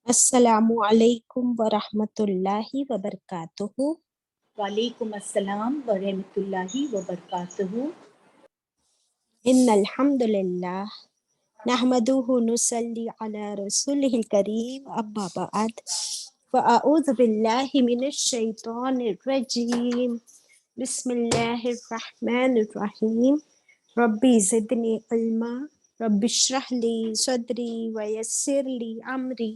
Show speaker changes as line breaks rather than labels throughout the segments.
السلام علیکم ورحمۃ اللہ وبرکاتہ۔
وعلیکم السلام ورحمۃ اللہ وبرکاتہ۔
ان الحمد للہ نحمدہ نصلی علی رسولہ الکریم، اما بعد فاعوذ باللہ من الشیطان الرجیم، بسم اللہ الرحمن الرحیم، ربی زدنی علما، رب اشرح لی صدری ویسر لی امری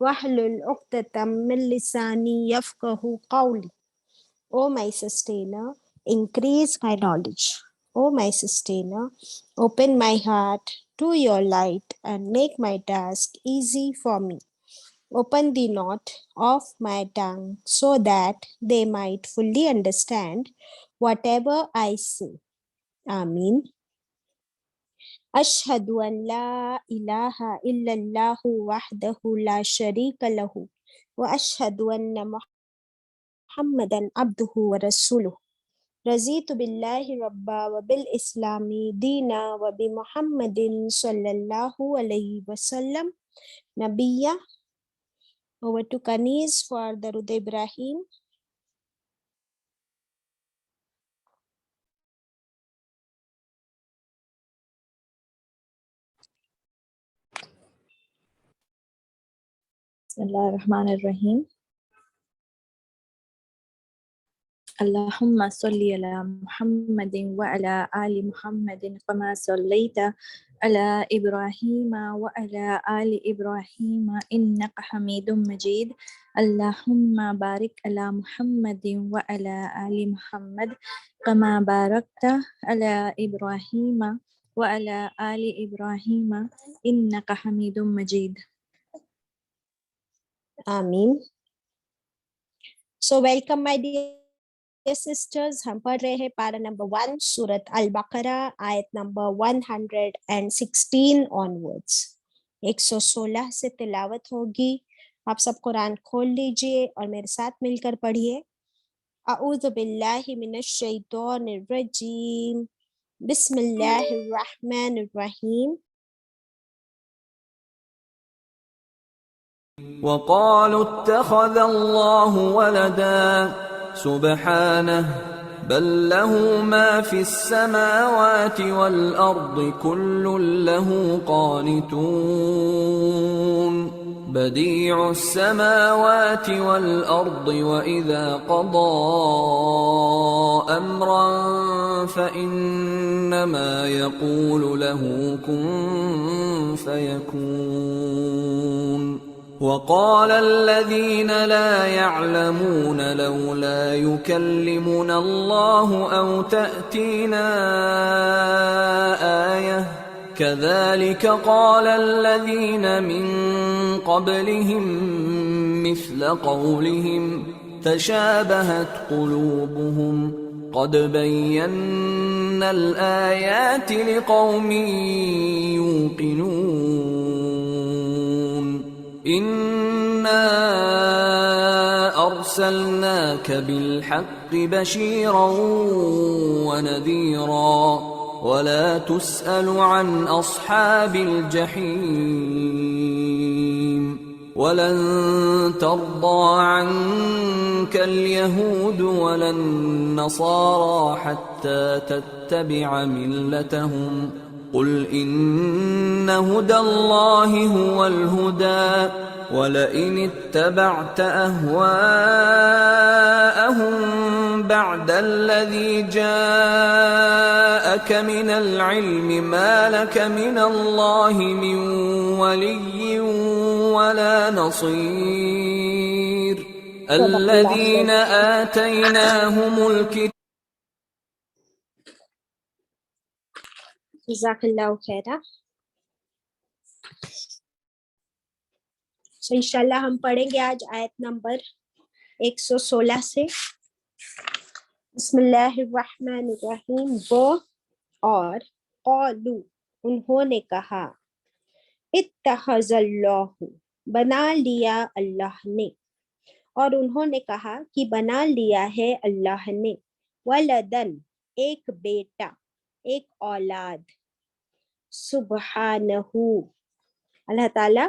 واحلل عقدۃ من لسانی یفقہوا قولی۔ O my sustainer, increase my knowledge. O my sustainer, open my heart to your light and make my task easy for me. Open the knot of my tongue so that they might fully understand whatever I say. Ameen. أشهد أن لا إله إلا الله وحده لا شريك له وأشهد أن محمدا عبده ورسوله رضيت بالله ربا وبالإسلام دينا وبمحمد صلى الله عليه وسلم نبيا. Over to Kanis for Darud Ibrahim.
بسم اللہ الرحمن الرحیم۔ اللہم صلی علی محمد وعلی آل محمد کما صلیت علی ابراہیم وعلی آل ابراہیم انک حمید مجید۔ اللہم بارک علی محمد وعلی آل محمد کما بارکت علی ابراہیم وعلی آل ابراہیم انک حمید مجید۔
Ameen. So welcome my dear sisters. ہم پڑھ رہے ہیں پارہ نمبر 1 سورت البقرہ آیت نمبر 116 onwards. 116 سے تلاوت ہوگی۔ آپ سب قرآن کھول لیجئے اور میرے ساتھ مل کر پڑھیے۔ اعوذ باللہ من الشیطان الرجیم، بسم اللہ الرحمن الرحیم۔
وقالوا اتخذ الله ولدا سبحانه بل له ما في السماوات والأرض كل له قانتون بديع السماوات والأرض وإذا قضى أمرا فإنما يقول له كن فيكون. وقال الذين لا يعلمون لولا يكلمنا الله أو تأتينا آية كذلك قال الذين من قبلهم مثل قولهم تشابهت قلوبهم قد بينا الآيات لقوم يوقنون. إنا أرسلناك بالحق بشيرا ونذيرا ولا تسأل عن أصحاب الجحيم. ولن ترضى عنك اليهود ولا النصارى حتى تتبع ملتهم قل إن هدى الله هو الهدى ولئن اتبعت أهواءهم بعد الذي جاءك من العلم ما لك من الله من ولي ولا نصير. الذين آتيناهم الكتاب.
جزاک اللہ خیرہ۔ تو انشاءاللہ ہم پڑھیں گے آج آیت نمبر 116 سے۔ بسم اللہ الرحمن الرحیم۔ وہ اور قالو انہوں نے کہا، اتخذ اللہ بنا لیا اللہ نے، اور انہوں نے کہا کہ بنا لیا ہے اللہ نے، ولدن ایک بیٹا، ایک اولاد، سبحانہ اللہ تعالیٰ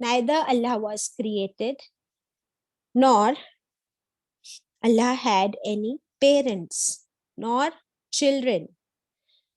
neither Allah was created nor Allah had any parents nor children।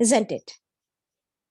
isn't it?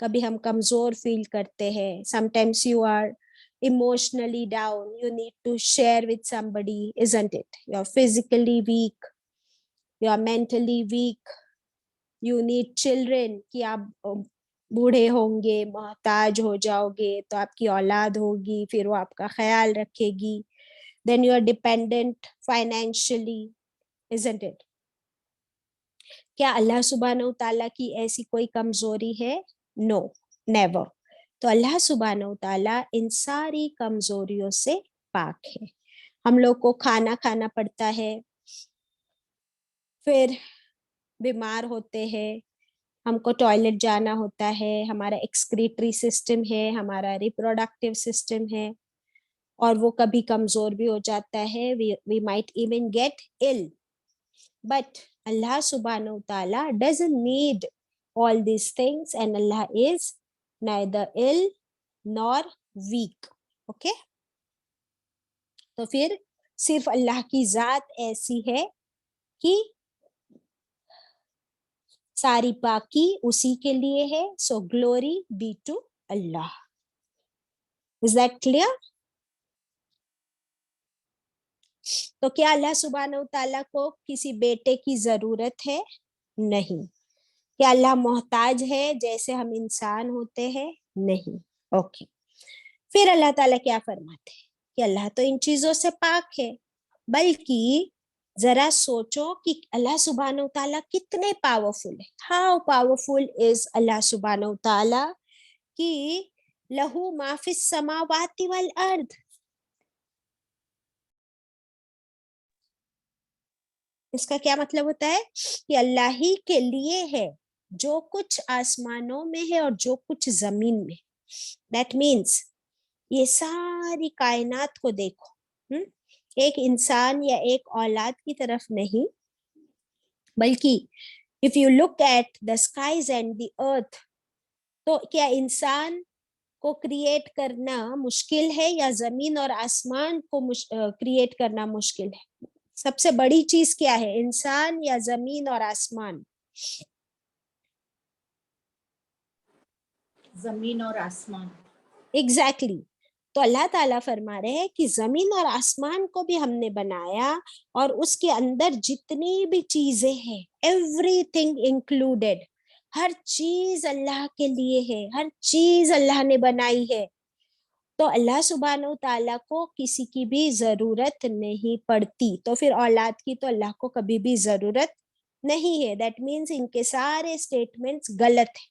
کبھی ہم کمزور فیل کرتے ہیں. sometimes you are emotionally down, you need to share with somebody, isn't it? You're physically weak, you're mentally weak, you need children کہ آپ بوڑھے ہوں گے, محتاج ہو جاؤ گے تو آپ کی اولاد ہوگی, پھر وہ آپ کا خیال رکھے گی. then you are dependent financially, isn't it? کیا اللہ سبحانہ و تعالیٰ کی ایسی کوئی کمزوری ہے؟ نو، نیور. تو اللہ سبحانہ و تعالیٰ ان ساری کمزوریوں سے پاک ہے. ہم لوگ کو کھانا کھانا پڑتا ہے, پھر بیمار ہوتے ہیں, ہم کو ٹوائلٹ جانا ہوتا ہے, ہمارا ایکسکریٹری سسٹم ہے, ہمارا ریپروڈکٹیو سسٹم ہے, اور وہ کبھی کمزور بھی ہو جاتا ہے. we might even get ill. But Allah subhanahu wa ta'ala doesn't need all these things, and Allah is neither ill nor weak. Okay? تو پھر صرف اللہ کی ذات ایسی ہے کہ ساری پاکی اسی کے لیے ہے. So glory be to Allah. Is that clear? تو کیا اللہ سبحانہ و تعالیٰ کو کسی بیٹے کی ضرورت ہے؟ نہیں. کیا اللہ محتاج ہے جیسے ہم انسان ہوتے ہیں؟ نہیں. اوکے. پھر اللہ تعالیٰ کیا فرماتے ہیں کہ اللہ تو ان چیزوں سے پاک ہے, بلکہ ذرا سوچو کہ اللہ سبحانہ و تعالیٰ کتنے پاورفل ہے. ہاؤ پاورفل از اللہ سبحانہ و تعالیٰ کہ لہو ما فی السماوات والارض. اس کا کیا مطلب ہوتا ہے کہ اللہ ہی کے لیے ہے جو کچھ آسمانوں میں ہے اور جو کچھ زمین میں. دیٹ مینس یہ ساری کائنات کو دیکھو, ایک انسان یا ایک اولاد کی طرف نہیں, بلکہ if you look at the skies and the earth, تو کیا انسان کو کریٹ کرنا مشکل ہے یا زمین اور آسمان کو کریٹ کرنا مشکل ہے؟ سب سے بڑی چیز کیا ہے, انسان یا زمین اور آسمان؟
زمین اور آسمان.
ایگزیکٹلی. تو اللہ تعالیٰ فرما رہے ہیں کہ زمین اور آسمان کو بھی ہم نے بنایا, اور اس کے اندر جتنی بھی چیزیں ہیں, ایوری تھنگ انکلوڈیڈ, ہر چیز اللہ کے لیے ہے, ہر چیز اللہ نے بنائی ہے. تو اللہ سبحانہ و تعالیٰ کو کسی کی بھی ضرورت نہیں پڑتی. تو پھر اولاد کی تو اللہ کو کبھی بھی ضرورت نہیں ہے. دیٹ مینس ان کے سارے اسٹیٹمنٹس غلط ہیں.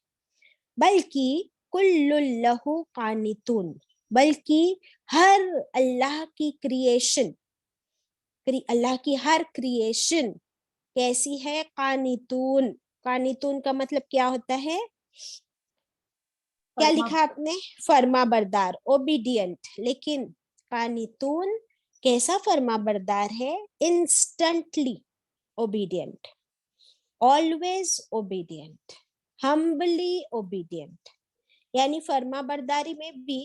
بلکہ کل لہ قانتون, بلکہ ہر اللہ کی کریشن, اللہ کی ہر کریشن کیسی ہے؟ قانتون. قانتون کا مطلب کیا ہوتا ہے؟ کیا لکھا آپ نے؟ فرما بردار, اوبیڈینٹ. لیکن قانتون کیسا فرما بردار ہے؟ Instantly obedient, always obedient, humbly obedient. یعنی فرما برداری میں بھی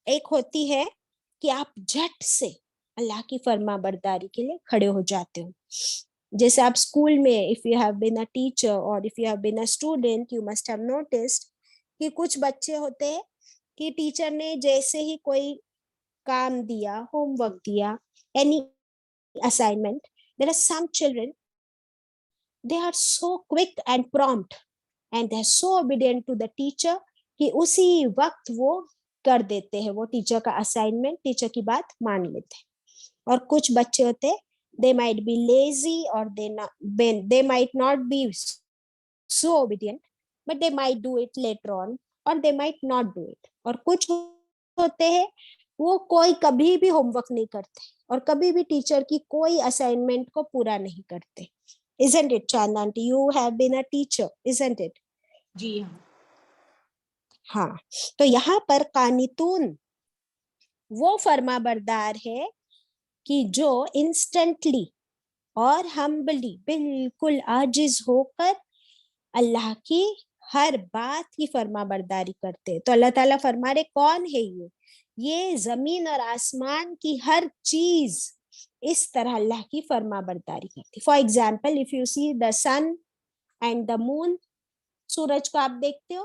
ایک ہوتی ہے کہ آپ جھٹ سے اللہ کی فرما برداری کے لیے کھڑے ہو جاتے ہو. جیسے آپ اسکول میں if you have been a teacher or if you have been a student, you must have noticed کہ کچھ بچے ہوتے ہیں کہ ٹیچر نے جیسے ہی کوئی کام دیا, ہوم ورک دیا, any assignment, there are some children, they are so quick and prompt and they are so obedient to the teacher کہ اسی وقت وہ کر دیتے ہیں وہ ٹیچر کا اسائنمنٹ, ٹیچر کی بات مان لیتے ہیں. اور کچھ بچے ہوتے they might be lazy or they might not be so obedient, but they might do it later on or they might not do it. اور کچھ ہوتے ہیں وہ کوئی کبھی بھی ہوم ورک نہیں کرتے اور کبھی بھی ٹیچر کی کوئی اسائنمنٹ کو پورا نہیں کرتے. Isn't it, Chand aunty? You have been a teacher, isn't it?
جی ہاں.
ہاں. تو یہاں پر قانتون وہ فرما بردار ہے کہ جو انسٹنٹلی اور ہمبلی بالکل عاجز ہو کر اللہ کی ہر بات کی فرما برداری کرتے. تو اللہ تعالیٰ فرما رہے کون ہے یہ زمین اور آسمان کی ہر چیز اس طرح اللہ کی فرما برداری کرتی. For example, if you see the sun and the moon, سورج کو آپ دیکھتے ہو,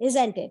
Isn't it?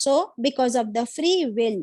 So because of the free will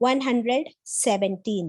117।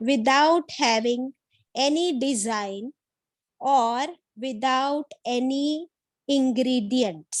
without having any design or without any ingredients.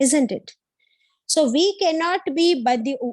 isn't it? So we cannot be badi'u,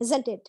isn't it?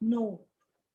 No.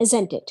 isn't it?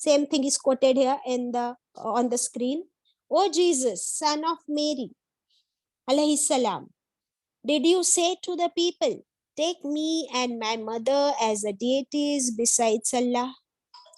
Same thing is quoted here on the screen. O Jesus, son of Mary, alayhi salam, did you say to the people, take me and my mother as a deities besides Allah?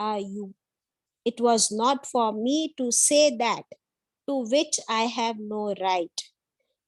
are you. It was not for me to say that to which I have no right.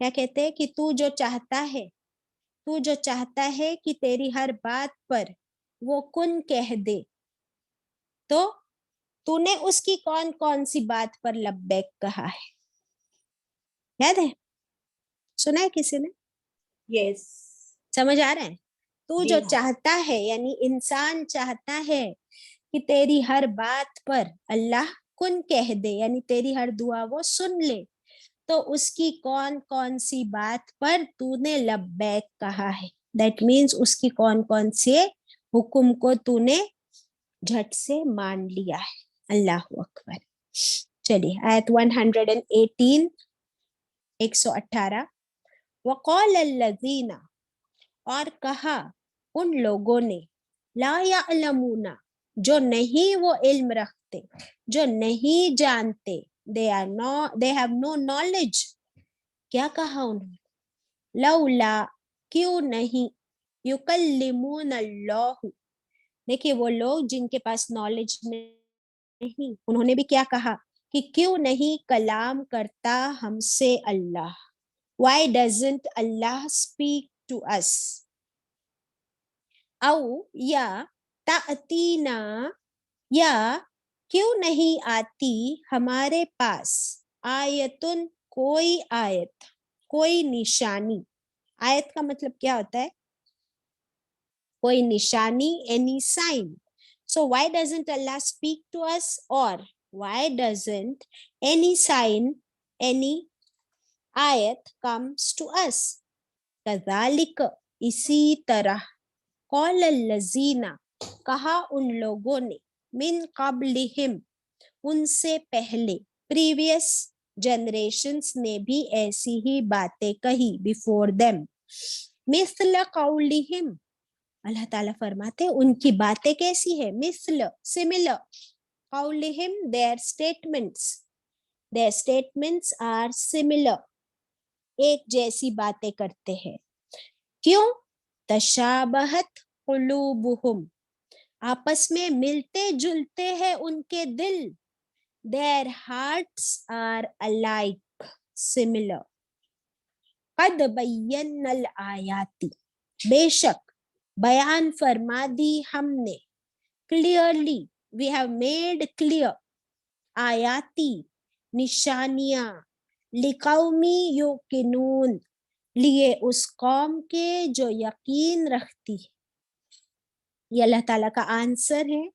کیا کہتے ہیں کہ تو جو چاہتا ہے کہ تیری ہر بات پر وہ کن کہہ دے، تو تو نے اس کی کون کون سی بات پر لبیک کہا ہے؟ یاد ہے؟ سنا ہے کسی نے؟
یس
سمجھ آ رہا ہے؟ تو
جی
جو
ہاں.
چاہتا ہے یعنی انسان چاہتا ہے کہ تیری ہر بات پر اللہ کن کہہ دے، یعنی تیری ہر دعا وہ سن لے، تو اس کی کون کون سی بات پر تو نے لبیک کہا ہے. دیٹ مینس اس کی کون کون سے حکم کو تو نے جھٹ سے مان لیا ہے. اللہ اکبر. چلیے آیت 118 118. وقال الذین، اور کہا ان لوگوں نے، لا یعلمون، جو نہیں وہ علم رکھتے، جو نہیں جانتے، they have no knowledge. کیا کہا انہوں نے؟ لولا، کیوں نہیں، یکلمون اللہ. دیکھیے وہ لوگ جن کے پاس نالج نہیں، انہوں نے بھی کیا کہا کہ کیوں نہیں کلام کرتا ہم سے اللہ. Why doesn't Allah speak to us? او یا تأتینا، یا کیوں نہیں آتی ہمارے پاس، آیتن، کوئی آیت، کوئی نشانی. آیت کا مطلب کیا ہوتا ہے؟ کوئی نشانی، any sign. So why doesn't Allah speak to us, or why doesn't any sign, any ayat comes to us? کذالک، اسی طرح، قول الذین، کہا ان لوگوں نے، من قبلہم، ان سے پہلے، پریویس جنریشنز نے بھی ایسی ہی باتیں کہی، بفور them. مثل قولہم، اللہ تعالیٰ فرماتے ان کی باتیں کیسی ہے؟ مثل، similar. قولہم، their statements are similar. ایک جیسی باتیں کرتے ہیں. کیوں؟ تشابہت قلوبہم، آپس میں ملتے جلتے ہیں ان کے دل. their hearts are alike, similar. قد بینا الآیات، بے شک بیان فرما دی ہم نے، clearly we have made clear، آیاتی، نشانیاں، لقومی یوقنون، لیے اس قوم کے جو یقین رکھتی ہے. یہ اللہ تعالیٰ کا آنسر ہے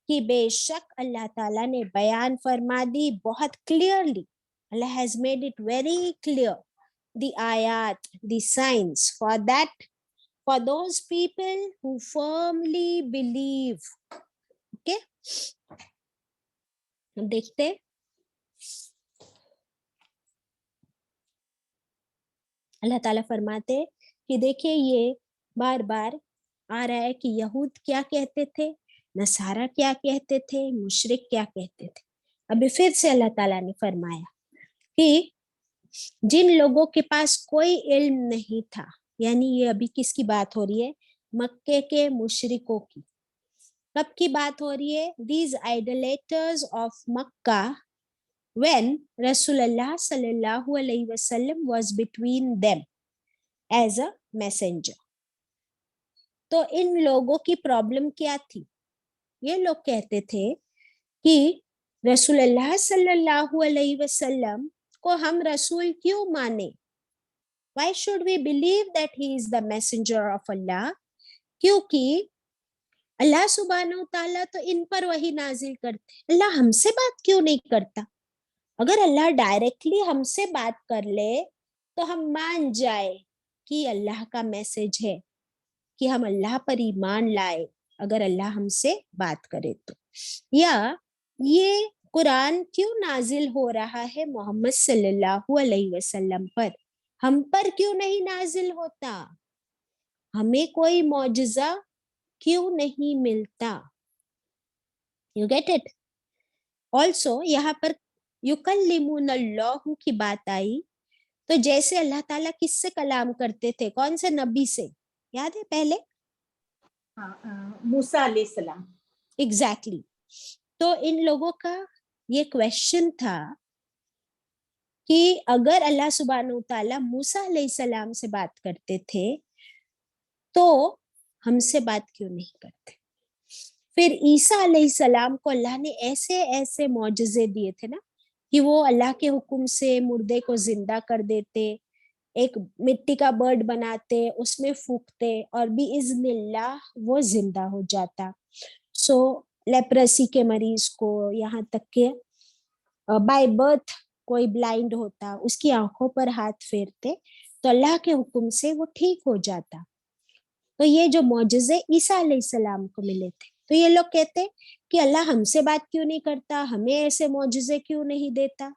کہ بے شک اللہ تعالیٰ نے بیان فرما دی بہت clearly. Allah has made it very clear, the ayat, the signs, for those people who firmly believe. Okay? دیکھتے اللہ تعالیٰ فرماتے کہ دیکھیں یہ بار بار آ رہا ہے کہ یہود کیا کہتے تھے، نصارہ کیا کہتے تھے، مشرک کیا کہتے تھے. ابھی پھر سے اللہ تعالیٰ نے فرمایا کہ جن لوگوں کے پاس کوئی علم نہیں تھا، یعنی یہ ابھی کس کی بات ہو رہی ہے؟ مکے کے مشرکوں کی. کب کی بات ہو رہی ہے؟ These idolaters of Makkah, when رسول اللہ صلی اللہ علیہ وسلم was between them as a messenger. تو ان لوگوں کی پرابلم کیا تھی؟ یہ لوگ کہتے تھے کہ رسول اللہ صلی اللہ علیہ وسلم کو ہم رسول کیوں مانے؟ Why should we believe that he is the messenger of Allah? کیونکہ اللہ سبحانہ تعالیٰ تو ان پر وحی نازل کرتے، اللہ ہم سے بات کیوں نہیں کرتا؟ اگر اللہ ڈائریکٹلی ہم سے بات کر لے تو ہم مان جائے کہ اللہ کا میسج ہے، کہ ہم اللہ پر ایمان لائے اگر اللہ ہم سے بات کرے تو. یا یہ قرآن کیوں نازل ہو رہا ہے محمد صلی اللہ علیہ وسلم پر، ہم پر کیوں نہیں نازل ہوتا؟ ہمیں کوئی معجزہ کیوں نہیں ملتا؟ You get it? Also یہاں پر یکلمون اللہ کی بات آئی تو جیسے اللہ تعالیٰ کس سے کلام کرتے تھے؟ کون سے نبی سے؟ یاد ہے پہلے؟
موسیٰ علیہ السلام.
ایگزیکٹلی. تو ان لوگوں کا یہ کویشچن تھا کہ اگر اللہ سبحانہ و تعالیٰ موسیٰ علیہ السلام سے بات کرتے تھے تو ہم سے بات کیوں نہیں کرتے؟ پھر عیسیٰ علیہ السلام کو اللہ نے ایسے ایسے معجزے دیے تھے نا کہ وہ اللہ کے حکم سے مردے کو زندہ کر دیتے، ایک مٹی کا برڈ بناتے، اس میں پھونکتے اور باذن اللہ وہ زندہ ہو جاتا. سو لیپرسی کے مریض کو، یہاں تک کہ بائی برتھ کوئی بلائنڈ ہوتا، اس کی آنکھوں پر ہاتھ پھیرتے تو اللہ کے حکم سے وہ ٹھیک ہو جاتا. تو یہ جو معجزے عیسیٰ علیہ السلام کو ملے تھے، تو یہ لوگ کہتے کہ اللہ ہم سے بات کیوں نہیں کرتا، ہمیں ایسے معجزے کیوں نہیں دیتا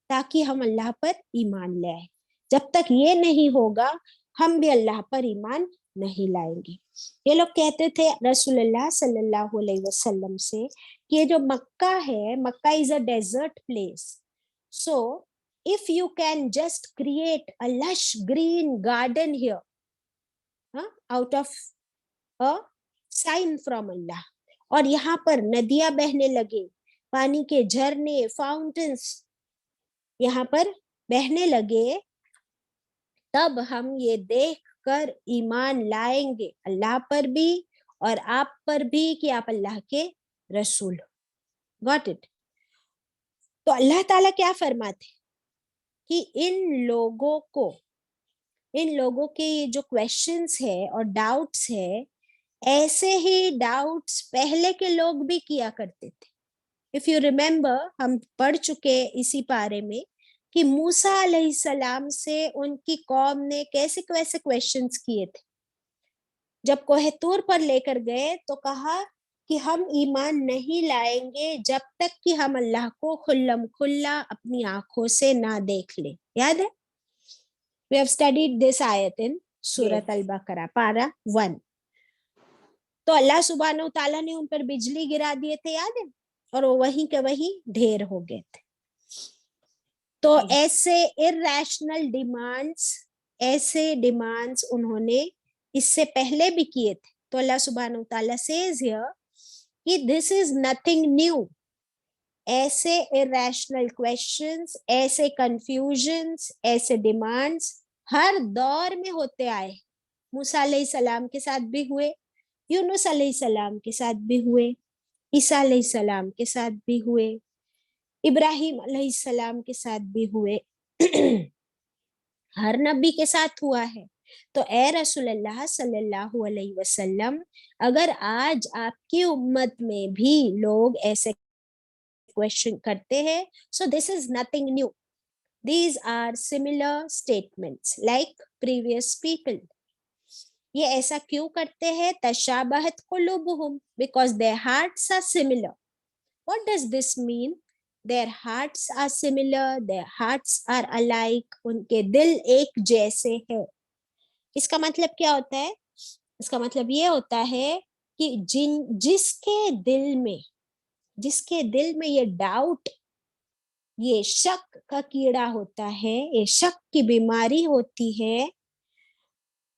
تاکہ ہم اللہ پر ایمان لے آئے. جب تک یہ نہیں ہوگا ہم بھی اللہ پر ایمان نہیں لائیں گے. یہ لوگ کہتے تھے رسول اللہ صلی اللہ علیہ وسلم سے کہ یہ جو مکہ ہے، Mecca is a desert place, so if you can just create a lush green garden here, out of a sign from Allah, اور یہاں پر ندیاں بہنے لگے، پانی کے جھرنے، فاؤنٹنس یہاں پر بہنے لگے، تب ہم یہ دیکھ کر ایمان لائیں گے اللہ پر بھی اور آپ پر بھی کہ آپ اللہ کے رسول ہو. Got it? تو اللہ تعالیٰ کیا فرماتے کہ ان لوگوں کے یہ جو کویشچنس ہے اور ڈاؤٹس ہے، ایسے ہی ڈاؤٹس پہلے کے لوگ بھی کیا کرتے تھے. اف یو ریمبر، ہم پڑھ چکے اسی پارے میں کہ موسیٰ علیہ السلام سے ان کی قوم نے کیسے کویشچنس کیے تھے. جب کوہ طور پر لے کر گئے تو کہا کہ ہم ایمان نہیں لائیں گے جب تک کہ ہم اللہ کو کھلم کھلا اپنی آنکھوں سے نہ دیکھ لیں. یاد ہے؟ We have studied this ayat in Surat Al-Baqarah, Para 1. تو اللہ سبحانہ وتعالیٰ نے ان پر بجلی گرا دیے تھے، یاد ہے، اور وہ وہیں کے وہیں ڈھیر ہو گئے تھے. تو ایسے irrational ڈیمانڈس انہوں نے اس سے پہلے بھی کیے تھے. تو اللہ سبحانہ وتعالیٰ says here کہ this is nothing new. ایسے irrational questions، ایسے confusions، ایسے ڈیمانڈس ہر دور میں ہوتے آئے. موسیٰ علیہ السلام کے ساتھ بھی ہوئے، یونس علیہ السلام کے ساتھ بھی ہوئے، عیسیٰ علیہ السلام کے ساتھ بھی ہوئے، ابراہیم علیہ السلام کے ساتھ بھی ہوئے، ہر نبی کے ساتھ ہوا ہے. تو اے رسول اللہ صلی اللہ علیہ وسلم، اگر آج آپ کی امت میں بھی لوگ ایسے کویشچن کرتے ہیں، so this is nothing new. These are similar statements like previous people. یہ ایسا کیوں کرتے ہیں؟ تشابہت قلوبہم، because their hearts are similar. What does this mean? Their hearts are similar, their hearts are alike. ان کے دل ایک جیسے ہیں. اس کا مطلب کیا ہوتا ہے؟ اس کا مطلب یہ ہوتا ہے کہ جس کے دل میں یہ ڈاؤٹ، یہ شک کا کیڑا ہوتا ہے، یہ شک کی بیماری ہوتی ہے،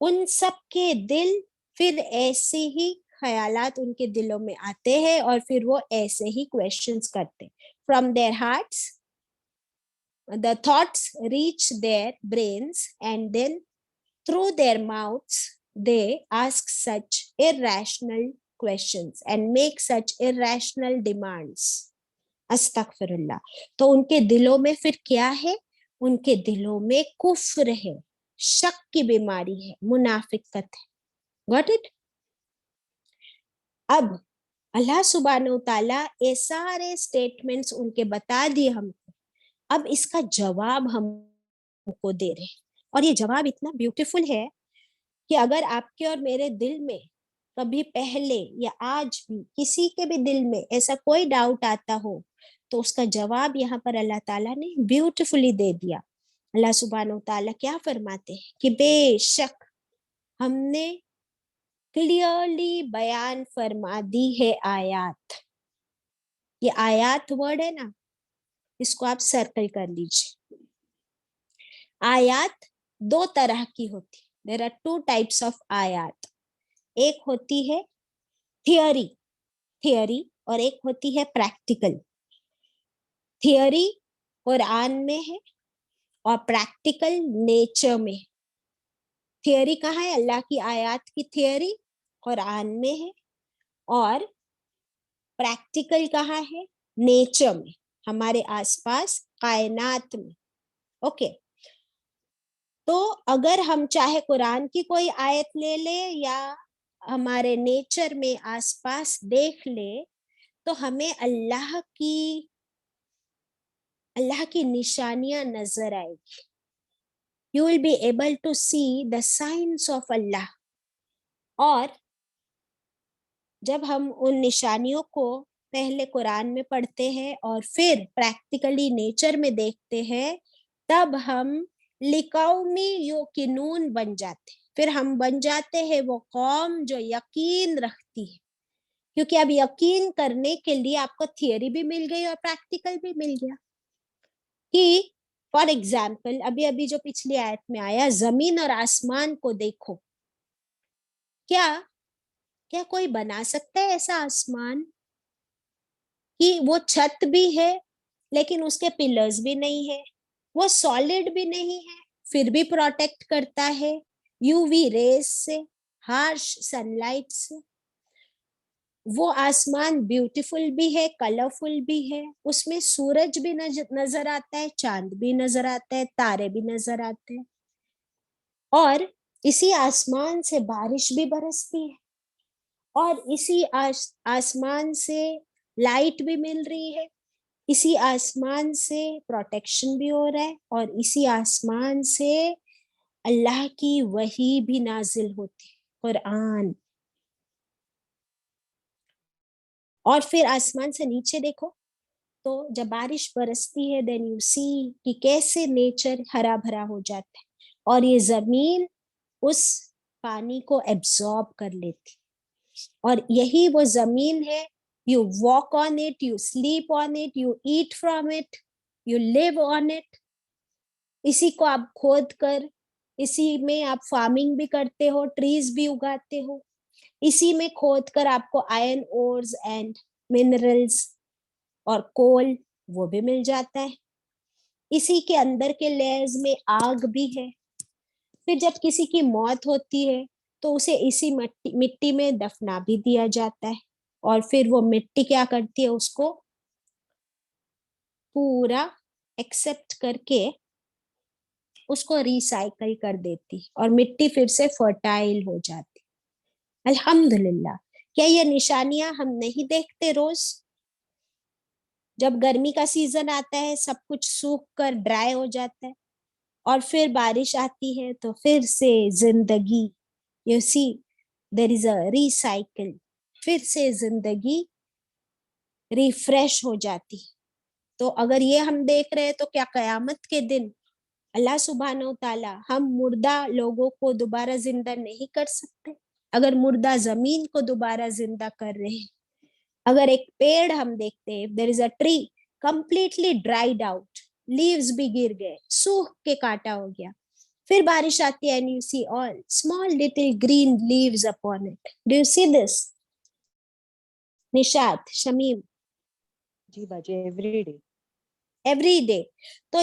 ان سب کے دل پھر ایسے ہی خیالات ان کے دلوں میں آتے ہیں اور پھر وہ ایسے ہی کویشچنز کرتے. From their hearts, the thoughts reach their brains and then through their mouths they ask such irrational questions and make such irrational demands. استغفر اللہ. تو ان کے دلوں میں پھر کیا ہے؟ ان کے دلوں میں کفر ہے، شک کی بیماری ہے، منافقت ہے. Got it? اب اللہ سبحانہ وتعالیٰ یہ سارے سٹیٹمنٹس ان کے بتا دیے ہم کو. اب اس کا جواب ہم کو دے رہے، اور یہ جواب اتنا بیوٹیفل ہے کہ اگر آپ کے اور میرے دل میں کبھی پہلے یا آج بھی کسی کے بھی دل میں ایسا کوئی ڈاؤٹ آتا ہو تو اس کا جواب یہاں پر اللہ تعالیٰ نے بیوٹیفلی دے دیا. اللہ سبحانہ وتعالیٰ کیا فرماتے ہیں کہ بے شک ہم نے کلیئرلی بیان فرما دی ہے آیات. یہ آیات ورڈ ہے نا، اس کو آپ سرکل کر لیجیے. آیات دو طرح کی ہوتی. There are two types of آیات. ایک ہوتی ہے تھیوری اور ایک ہوتی ہے پریکٹیکل. تھیوری قرآن میں ہے اور پریکٹیکل نیچر میں. تھیوری کہاں ہے؟ اللہ کی آیات کی تھیوری قرآن میں ہے, اور پریکٹیکل کہاں ہے؟ نیچر میں, ہمارے آس پاس کائنات میں. اوکے, تو اگر ہم چاہے قرآن کی کوئی آیت لے لیں یا ہمارے نیچر میں آس پاس دیکھ لے, تو ہمیں اللہ کی نشانیاں نظر آئے گی. You will be able to see the signs of Allah. اور جب ہم ان نشانیوں کو پہلے قرآن میں پڑھتے ہیں اور پھر پریکٹیکلی نیچر میں دیکھتے ہیں, تب ہم لقومی یوقنون بن جاتے. پھر ہم بن جاتے ہیں وہ قوم جو یقین رکھتی ہے, کیونکہ اب یقین کرنے کے لیے آپ کو تھیوری بھی مل گئی اور پریکٹیکل بھی مل گیا. کہ فار ایگزامپل ابھی جو پچھلی آیت میں آیا, زمین اور آسمان کو دیکھو. کیا کوئی بنا سکتا ہے ایسا آسمان کہ وہ چھت بھی ہے لیکن اس کے پلرز بھی نہیں ہے, وہ سالڈ بھی نہیں ہے, پھر بھی پروٹیکٹ کرتا ہے یو وی ریز سے, ہارش سن لائٹ سے. وہ آسمان بیوٹیفل بھی ہے, کلرفل بھی ہے, اس میں سورج بھی نظر آتا ہے, چاند بھی نظر آتا ہے, تارے بھی نظر آتے ہیں, اور اسی آسمان سے بارش بھی برستی ہے, اور اسی آسمان سے لائٹ بھی مل رہی ہے, اسی آسمان سے پروٹیکشن بھی ہو رہا ہے, اور اسی آسمان سے اللہ کی وحی بھی نازل ہوتی ہے, قرآن. اور پھر آسمان سے نیچے دیکھو تو جب بارش برستی ہے, دین یو سی کہ کیسے نیچر ہرا بھرا ہو جاتا ہے, اور یہ زمین اس پانی کو ایبزارب کر لیتی. اور یہی وہ زمین ہے, you walk on it, you sleep on it, you eat from it, you live on it. اسی کو آپ کھود کر اسی میں آپ فارمنگ بھی کرتے ہو, ٹریز بھی اگاتے ہو, اسی میں کھود کر آپ کو آئرن اورز اینڈ منرلز اور کول وہ بھی مل جاتا ہے. اسی کے اندر کے لیئرز میں آگ بھی ہے. پھر جب کسی کی موت ہوتی ہے تو اسے اسی مٹی میں دفنا بھی دیا جاتا ہے, اور پھر وہ مٹی کیا کرتی ہے, اس کو پورا ایکسپٹ کر کے اس کو ریسائیکل کر دیتی, اور مٹی پھر سے فرٹائل ہو جاتی. الحمدللہ. کیا یہ نشانیاں ہم نہیں دیکھتے روز؟ جب گرمی کا سیزن آتا ہے سب کچھ سوکھ کر ڈرائی ہو جاتا ہے, اور پھر بارش آتی ہے تو پھر سے زندگی, you C there is a recycle, پھر سے زندگی ریفریش ہو جاتی. تو اگر یہ ہم دیکھ رہے ہیں تو کیا قیامت کے دن اللہ سبحانہ و تعالی ہم مردہ لوگوں کو دوبارہ زندہ نہیں کر سکتے؟ اگر مردہ زمین کو دوبارہ زندہ کر رہے ہیں, اگر ایک پیڑ ہم دیکھتے ہیں, there is a tree completely dried out, leaves بھی گر گئے, سوکھ کے کاٹا ہو گیا, پھر بارش آتی ہے and you see all small little green leaves upon it. Do you see this? نشاد, شمیم.
جی باجی, ایوری ڈے.
Every day. تو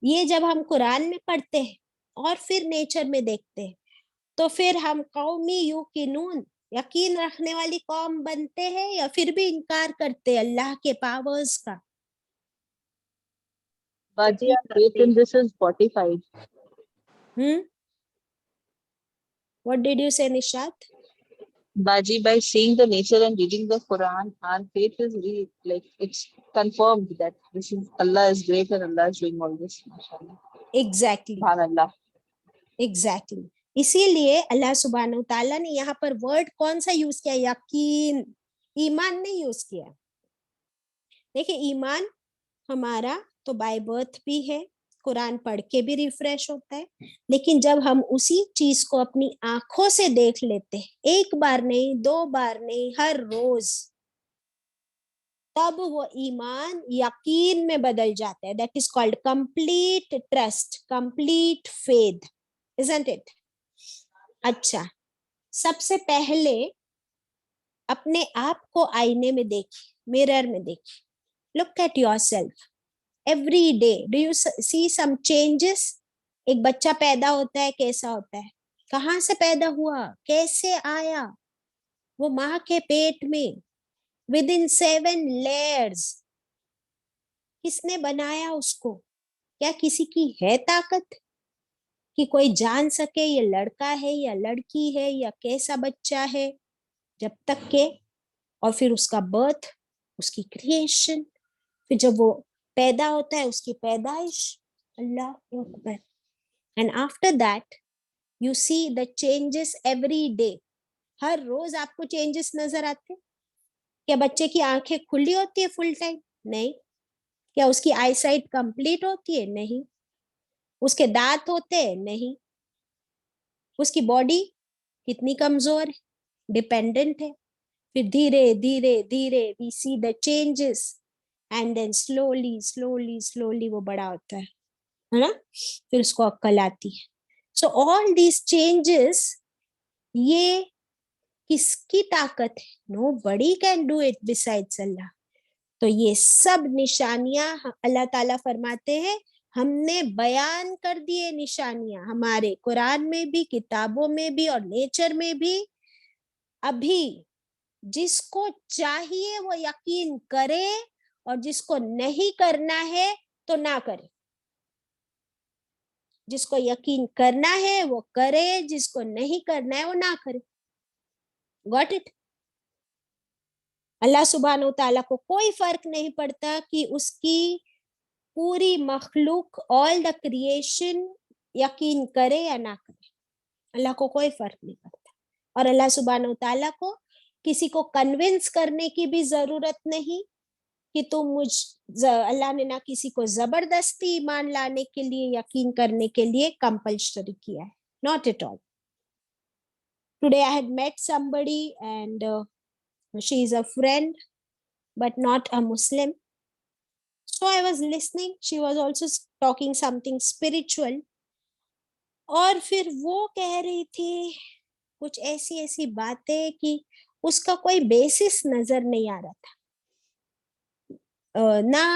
یہ جب ہم قرآن میں پڑھتے ہیں اور پھر نیچر میں دیکھتے ہیں, تو پھر ہم قومی یوقنون, یقین رکھنے والی قوم بنتے ہیں, یا پھر بھی انکار کرتے ہیں اللہ کے پاورز کا؟
باجی, faith in this is 45.
What did you say, Nishad?
Baji, by seeing the nature and reading the Quran, our faith is really like it's confirmed that this is Allah is great and Allah is doing all this. MashaAllah.
Exactly.
SubhanAllah.
Exactly. اسی لیے اللہ سبحانہ و تعالیٰ نے یہاں پر word کون سا use کیا؟ یقین, ایمان نہیں یوز کیا. دیکھیں, ایمان ہمارا تو بائی برتھ بھی ہے, قرآن پڑھ کے بھی ریفریش ہوتا ہے, لیکن جب ہم اسی چیز کو اپنی آنکھوں سے دیکھ لیتے ہیں, ایک بار نہیں, 2 بار نہیں, ہر روز, تب وہ ایمان یقین میں بدل جاتا ہے. That is called complete trust, complete faith, isn't it? اچھا, سب سے پہلے اپنے آپ کو آئینے میں دیکھیں, میرر میں دیکھیں. Look at yourself. every day. Do you see some changes? ایک بچہ پیدا ہوتا ہے کیسا ہوتا ہے, کہاں سے پیدا ہوا, کیسے آیا, وہ ماں کے پیٹ میں within 7 layers. کس نے بنایا اس کو؟ کیا کسی کی ہے طاقت کہ کوئی جان سکے یہ لڑکا ہے یا لڑکی ہے یا کیسا بچہ ہے؟ جب تک کہ, اور پھر اس کا برتھ, اس کی کریشن, پھر جب وہ پیدا ہوتا ہے اس کی پیدائش. اللہ اکبر. And after that you see the changes every day. ہر روز آپ کو چینجز نظر آتے. کیا بچے کی آنکھیں کھلی ہوتی ہے فل ٹائم؟ نہیں. کیا اس کی آئی سائٹ کمپلیٹ ہوتی ہے؟ نہیں. اس کے دانت ہوتے ہیں؟ نہیں. اس کی باڈی کتنی کمزور ہے, ڈیپینڈنٹ ہے. پھر دھیرے دھیرے دھیرے we see the changes and then slowly وہ بڑا ہوتا ہے نا, پھر اس کو عقل آتی ہے. So all these changes, یہ کس کی طاقت ہے؟ Nobody can do it besides Allah. تو یہ سب نشانیاں اللہ تعالیٰ فرماتے ہیں ہم نے بیان کر دیے نشانیاں ہمارے قرآن میں بھی, کتابوں میں بھی اور نیچر میں بھی. ابھی جس کو چاہیے وہ یقین کرے اور جس کو نہیں کرنا ہے تو نہ کرے. جس کو یقین کرنا ہے وہ کرے, جس کو نہیں کرنا ہے وہ نہ کرے. Got it? اللہ سبحانہ و تعالیٰ کو کوئی فرق نہیں پڑتا کہ اس کی پوری مخلوق, all the creation یقین کرے یا نہ کرے. اللہ کو کوئی فرق نہیں پڑتا. اور اللہ سبحانہ و تعالیٰ کو کسی کو کنونس کرنے کی بھی ضرورت نہیں کہ تم اللہ نے نہ کسی کو زبردستی ایمان لانے کے لیے, یقین کرنے کے لیے کمپلسری کیا ہے. Not at all. Today I had met somebody and she is a friend but not a Muslim. So I was listening. She was also talking something spiritual. اور پھر وہ کہہ رہی تھی کچھ ایسی باتیں کہ اس کا کوئی بیسس نظر نہیں آ رہا تھا, نہ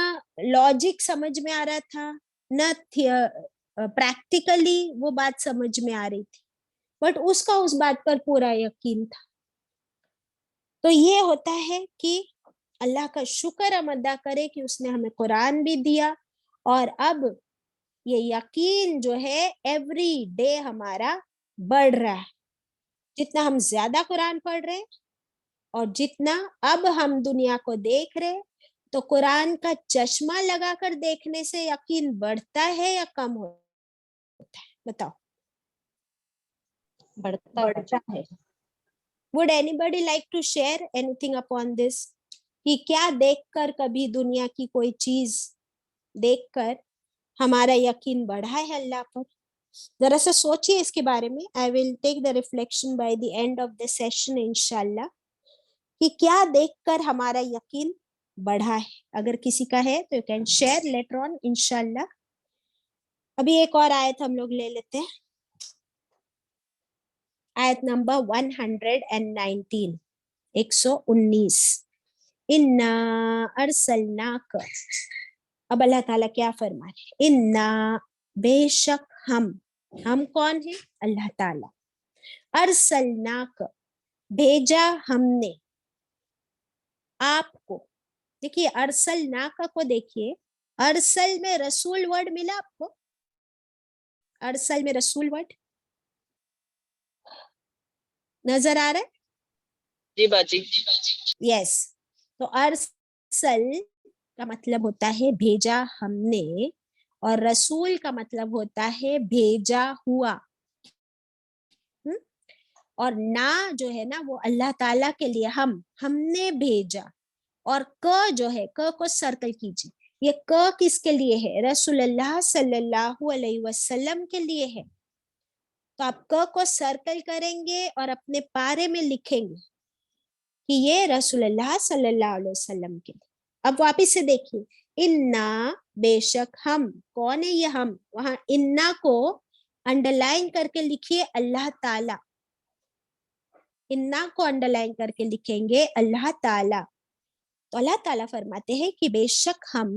لاجک سمجھ میں آ رہا تھا, نہ پریکٹیکلی وہ بات سمجھ میں آ رہی تھی, بٹ اس کا اس بات پر پورا یقین تھا. تو یہ ہوتا ہے کہ اللہ کا شکر ہم ادا کرے کہ اس نے ہمیں قرآن بھی دیا, اور اب یہ یقین جو ہے ایوری ڈے ہمارا بڑھ رہا ہے. جتنا ہم زیادہ قرآن پڑھ رہے اور جتنا اب ہم دنیا کو دیکھ رہے, تو قرآن کا چشمہ لگا کر دیکھنے سے یقین بڑھتا ہے یا کم ہوتا ہے؟ بتاؤ.
بڑھتا ہے.
Would anybody like to share anything upon this? کہ کیا دیکھ کر, کبھی دنیا کی کوئی چیز دیکھ کر ہمارا یقین بڑھا ہے اللہ پر؟ ذرا سا سوچیے اس کے بارے میں. I will take the reflection by the end of the session انشاءاللہ, کہ کیا دیکھ کر ہمارا یقین بڑھا ہے. اگر کسی کا ہے تو you can share later on انشاءاللہ. ابھی ایک اور آیت ہم لوگ لے لیتے ہیں, آیت نمبر 119, 119. انا ارسلناک. اب اللہ تعالیٰ کیا فرما رہے؟ انا, بے شک ہم کون ہیں؟ اللہ تعالیٰ. ارسلناک, بھیجا ہم نے آپ کو. دیکھیے ارسلناک کو, دیکھیے ارسل میں رسول ورڈ ملا آپ کو, ارسل میں رسول ورڈ نظر آ رہا ہے؟
جی باجی.
یس. تو ارسل کا مطلب ہوتا ہے بھیجا ہم نے, اور رسول کا مطلب ہوتا ہے بھیجا ہوا. اور نا جو ہے نا وہ اللہ تعالیٰ کے لیے ہم نے بھیجا. اور ک جو ہے, ک کو سرکل کیجیے. یہ ک کس کے لیے ہے؟ رسول اللہ صلی اللہ علیہ وسلم کے لیے ہے. تو آپ ک کو سرکل کریں گے اور اپنے پارے میں لکھیں گے کہ یہ رسول اللہ صلی اللہ علیہ وسلم کے لیے. اب واپس سے دیکھیے, انا, بے شک ہم. کون ہے یہ ہم؟ وہاں انا کو انڈر لائن کر کے لکھیے اللہ تعالی. انا کو انڈر لائن کر کے لکھیں گے اللہ تعالی. تو اللہ تعالیٰ فرماتے ہیں کہ بے شک ہم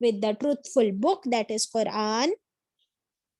with the truthful book that is Quran।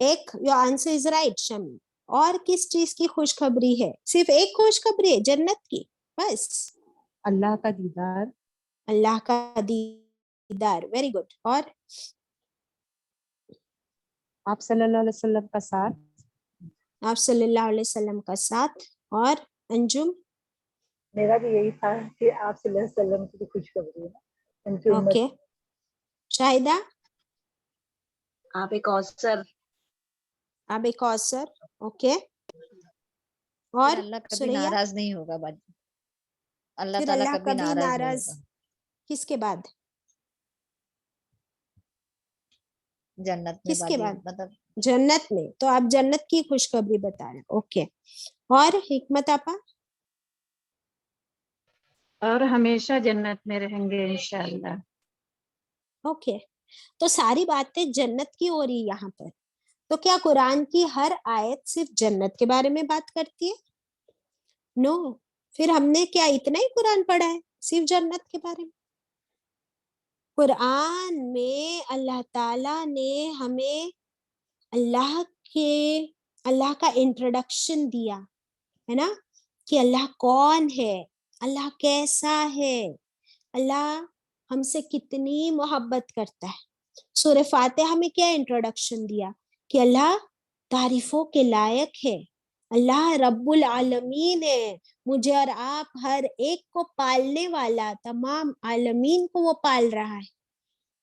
ایک your answer is right Shammi. اور کس چیز کی خوشخبری ہے؟ صرف ایک خوشخبری ہے جنت کی بس.
اللہ کا دیدار.
اللہ کا دیدار. Very good. اور
آپ صلی اللہ علیہ وسلم کا ساتھ.
آپ صلی اللہ علیہ وسلم کا ساتھ. اور انجم؟
میرا بھی یہی تھا کہ آپ صلی اللہ علیہ وسلم کی خوشخبری ہے ان کی امت.
اوکے. شاہدہ؟
آپ ایک کوثر.
آپ ایک کوثر. اوکے. اور
اللہ کبھی
سوریا؟
ناراض نہیں ہوگا باجی. اللہ
پھر
تعالیٰ
اللہ
کبھی ناراض نہیں ہوگا.
کس کے بعد؟
جنت میں
کس کے
باجی
بعد؟
مطلب
جنت میں. تو آپ جنت کی خوشخبری بتا رہے ہیں. اوکے. اور حکمت آپا؟
اور ہمیشہ جنت میں رہیں گے انشاءاللہ.
اوکے. تو ساری باتیں جنت کی ہو رہی یہاں پر. تو کیا قرآن کی ہر آیت صرف جنت کے بارے میں بات کرتی ہے؟ نو. پھر ہم نے کیا اتنا ہی قرآن پڑھا ہے صرف جنت کے بارے میں؟ قرآن میں اللہ تعالی نے ہمیں اللہ کا انٹروڈکشن دیا ہے نا، کہ اللہ کون ہے، اللہ کیسا ہے، اللہ ہم سے کتنی محبت کرتا ہے. سورہ فاتحہ میں کیا انٹروڈکشن دیا کہ اللہ تعریفوں کے لائق ہے، اللہ رب العالمین ہے، مجھے اور آپ ہر ایک کو پالنے والا، تمام عالمین کو وہ پال رہا ہے.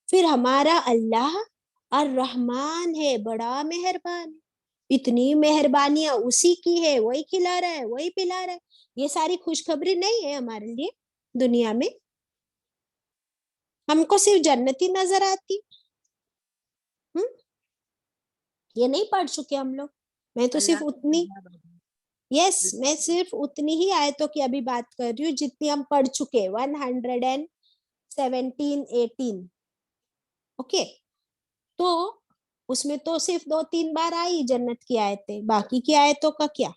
پھر ہمارا اللہ الرحمن ہے، بڑا مہربان ہے، اتنی مہربانیاں اسی کی ہے، وہی کھلا رہا ہے، وہی پلا رہا ہے. یہ ساری خوشخبری نہیں ہے ہمارے لیے دنیا میں؟ ہم کو صرف جنتی نظر آتی. یہ نہیں پڑھ چکے ہم لوگ؟ میں تو صرف اتنی میں صرف اتنی ہی آیتوں کی ابھی بات کر رہی ہوں جتنی ہم پڑھ چکے. 117 18. اوکے. تو اس میں تو صرف 2-3 بار آئی جنت کی آیتیں. باقی کی آیتوں کا کیا؟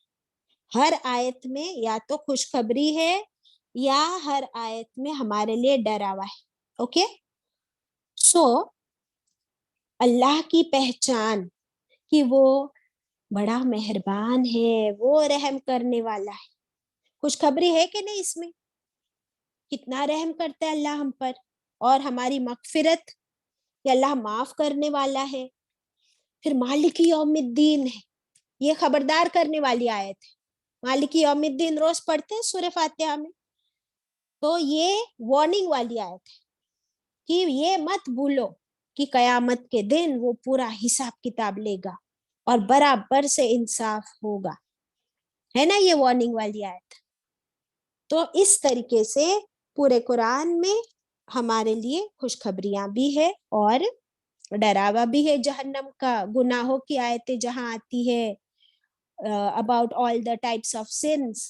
ہر آیت میں یا تو خوشخبری ہے یا ہر آیت میں ہمارے لیے ڈراوا ہے. اوکے. سو اللہ کی پہچان کہ وہ بڑا مہربان ہے، وہ رحم کرنے والا ہے. خوشخبری ہے کہ نہیں اس میں؟ کتنا رحم کرتا ہے اللہ ہم پر، اور ہماری مغفرت کہ اللہ معاف کرنے والا ہے. پھر مالک یوم الدین ہے، یہ خبردار کرنے والی آیت ہے. مالک یوم الدین روز پڑھتے ہیں سورہ فاتحہ میں، تو یہ وارننگ والی آیت ہے کہ یہ مت بھولو کہ قیامت کے دن وہ پورا حساب کتاب لے گا اور برابر سے انصاف ہوگا، ہے نا، یہ وارننگ والی آیت. تو اس طریقے سے پورے قرآن میں ہمارے لیے خوشخبریاں بھی ہے اور ڈراوا بھی ہے جہنم کا. گناہوں کی آیتیں جہاں آتی ہے about all the types of sins،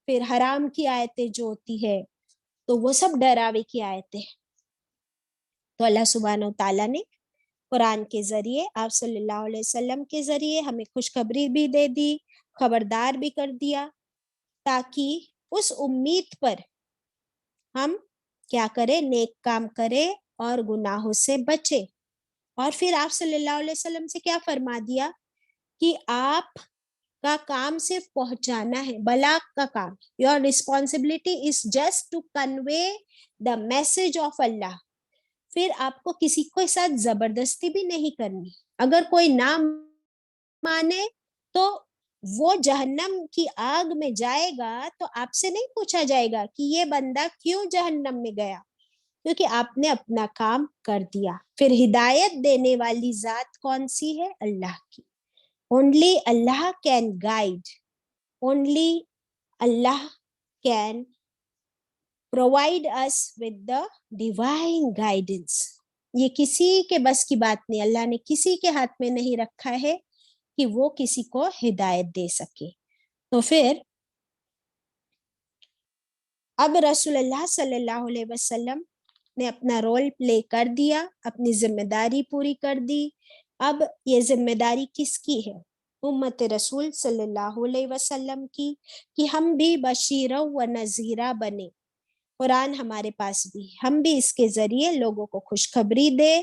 پھر حرام کی آیتیں جو ہوتی ہے تو وہ سب ڈراوے کی آیتیں. تو اللہ سبحانہ و تعالیٰ نے قرآن کے ذریعے آپ صلی اللہ علیہ وسلم کے ذریعے ہمیں خوشخبری بھی دے دی، خبردار بھی کر دیا، تاکہ اس امید پر ہم کیا کریں، نیک کام کریں اور گناہوں سے بچے. اور پھر آپ صلی اللہ علیہ وسلم سے کیا فرما دیا کہ آپ کا کام صرف پہنچانا ہے، بلاغ کا کام. Your responsibility is just to convey the message of Allah. پھر آپ کو کسی کے ساتھ زبردستی بھی نہیں کرنی. اگر کوئی نہ مانے تو وہ جہنم کی آگ میں جائے گا تو آپ سے نہیں پوچھا جائے گا کہ یہ بندہ کیوں جہنم میں گیا، کیونکہ آپ نے اپنا کام کر دیا. پھر ہدایت دینے والی ذات کون سی ہے؟ اللہ کی. Only Allah can guide. Only Allah can provide us with the divine guidance. یہ کسی کے بس کی بات نہیں، اللہ نے کسی کے ہاتھ میں نہیں رکھا ہے کہ وہ کسی کو ہدایت دے سکے. تو پھر اب رسول اللہ صلی اللہ علیہ وسلم نے اپنا رول پلے کر دیا، اپنی ذمہ داری پوری کر دی. اب یہ ذمہ داری کس کی ہے؟ امت رسول صلی اللہ علیہ وسلم کی، کہ ہم بھی بشیرہ و نذیرہ بنے. قرآن ہمارے پاس بھی، ہم بھی اس کے ذریعے لوگوں کو خوشخبری دے،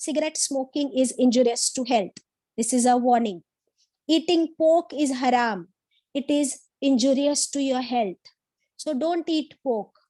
Cigarette smoking is injurious to health, this is a warning. Eating pork is haram, it is injurious to your health, so don't eat pork.